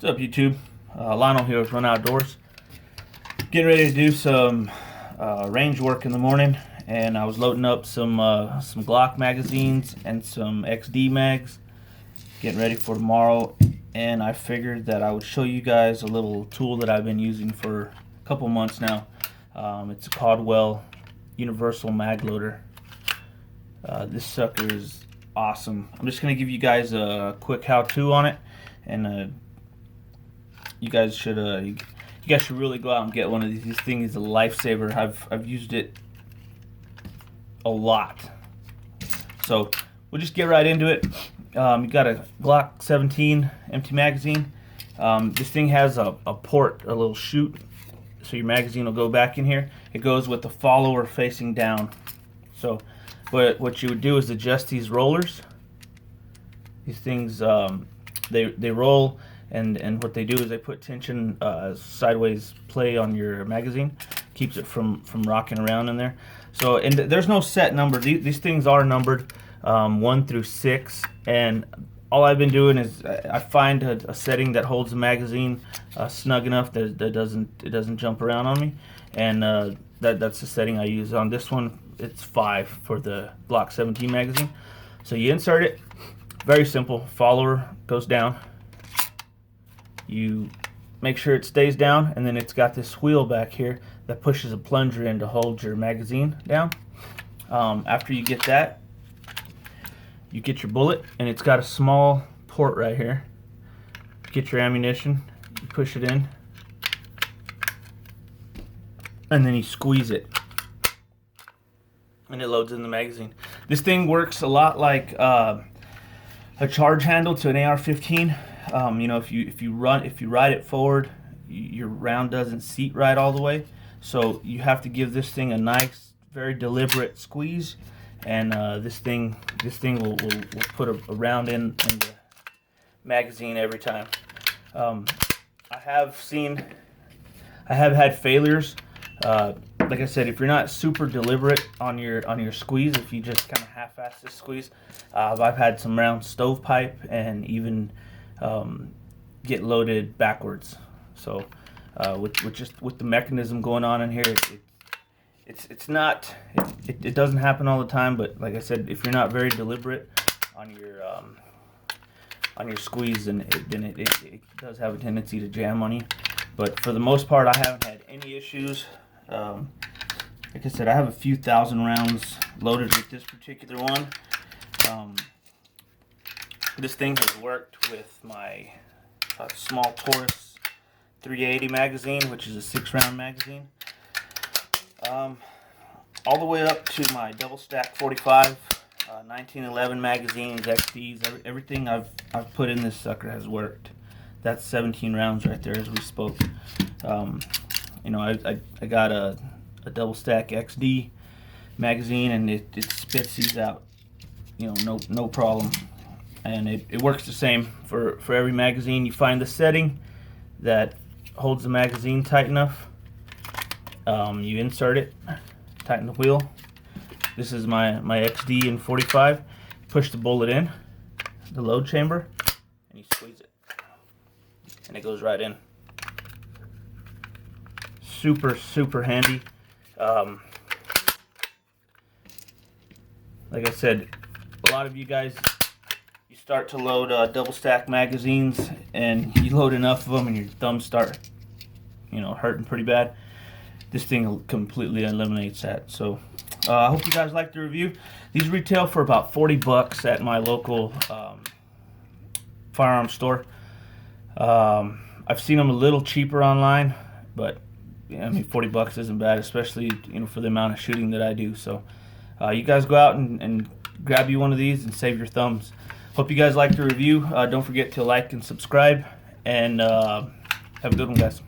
What's up, YouTube? Lionel here with Run Outdoors. Getting ready to do some range work in the morning, and I was loading up some Glock magazines and some XD mags, getting ready for tomorrow. And I figured that I would show you guys a little tool that I've been using for a couple months now. It's a Caldwell universal mag loader. This sucker is awesome. I'm just going to give you guys a quick how-to on it, and you guys should really go out and get one of these. This thing is a lifesaver. I've used it a lot. So we'll just get right into it. You got a Glock 17 empty magazine. This thing has a port, a little chute, so your magazine will go back in here. It goes with the follower facing down. So what you would do is adjust these rollers. These things, they roll, and what they do is they put tension, sideways play on your magazine, keeps it from rocking around in there. So, and there's no set number. These things are numbered 1 through 6, and all I've been doing is I find a setting that holds the magazine snug enough that it doesn't jump around on me, and that's the setting I use. On this one, it's 5 for the Glock 17 magazine. So you insert it, very simple. Follower goes down. You make sure it stays down, and then it's got this wheel back here that pushes a plunger in to hold your magazine down. After you get that, you get your bullet, and it's got a small port right here. Get your ammunition, you push it in, and then you squeeze it, and it loads in the magazine. This thing works a lot like a charge handle to an AR-15. You know, if you ride it forward, your round doesn't seat right all the way. So you have to give this thing a nice, very deliberate squeeze, and this thing will put a round in the magazine every time. I have had failures. Like I said, if you're not super deliberate on your squeeze, if you just kind of half-ass this squeeze, I've had some rounds stovepipe and even get loaded backwards. So with the mechanism going on in here, it doesn't happen all the time. But like I said, if you're not very deliberate on your squeeze, then it does have a tendency to jam on you. But for the most part, I haven't had any issues. Like I said, I have a few thousand rounds loaded with this particular one. This thing has worked with my small Taurus 380 magazine, which is a 6-round magazine, all the way up to my double stack 45, 1911 magazines, XDs. Everything I've put in this sucker has worked. That's 17 rounds right there as we spoke. You know, I got a double stack XD magazine, and it spits these out, you know, no problem. And it works the same for every magazine. You find the setting that holds the magazine tight enough. You insert it, tighten the wheel. This is my XD in 45. Push the bullet in the load chamber, and you squeeze it, and it goes right in. Super handy. Like I said, a lot of you guys, you start to load double stack magazines, and you load enough of them and your thumbs start, you know, hurting pretty bad. This thing completely eliminates that. So I hope you guys like the review. These retail for about 40 bucks at my local firearm store. I've seen them a little cheaper online, but I mean, 40 bucks isn't bad, especially, you know, for the amount of shooting that I do. So you guys go out and grab you one of these and save your thumbs. Hope you guys liked the review. Don't forget to like and subscribe, and have a good one, guys.